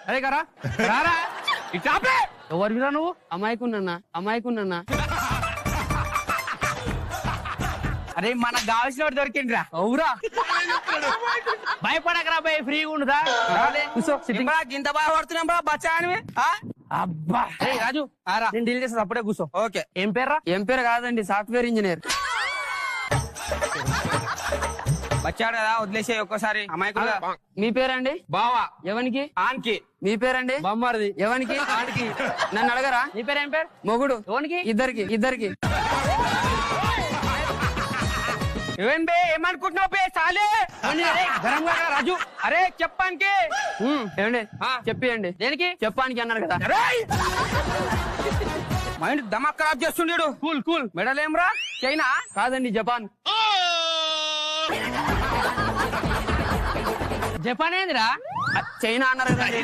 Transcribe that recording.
అరే కరా రారా ఇట్లాపే ఎవరిరా నువ్వు అమాయకున్నా అరే మనకు కావాల్సిన దొరికిండ్రా. అవురా భయపడకరా భయ ఫ్రీగా ఉండుదా కూర్చో సిట్టింగ్ ఇంత బాగా పడుతున్నాం బా బచ్చా అని. అబ్బా ఏయ్ రాజు ఆరా. నేను డీల్ చేస్తా అప్పుడే కూర్చో. ఓకే. ఏం పేర్రా? ఏం పేరు కాదండి, సాఫ్ట్వేర్ ఇంజనీర్. వచ్చాడు కదా వదిలేసే ఒక్కసారి అమాయకుడుగా. మీ పేరండి? బావా ఎవనికి? ఆన్కి. మీ పేరండి? బొమ్మరిది. ఎవనికి? ఆడికి. నన్ను అడగరా? నీ పేరు ఏం పేరు? మొగుడు. ఎవనికి? ఇద్దరికి ఏం బే ఏమనుకుంటున్నావు బే సాలే. గరంగా రాజు. అరే చెప్పానికి. ఏమండి ఆ. చెప్పియండి. దేనికి? చెప్పానికి అన్నారు కదా. మైండ్ దమాక్ ఖరాబ్ చేస్తుండడు. కూల్ మెడల్ ఏమ్రా? చైనా? కాదండి జపాన్. జపాన్ ఏందిరా? చైనా అన్నారు కదండి.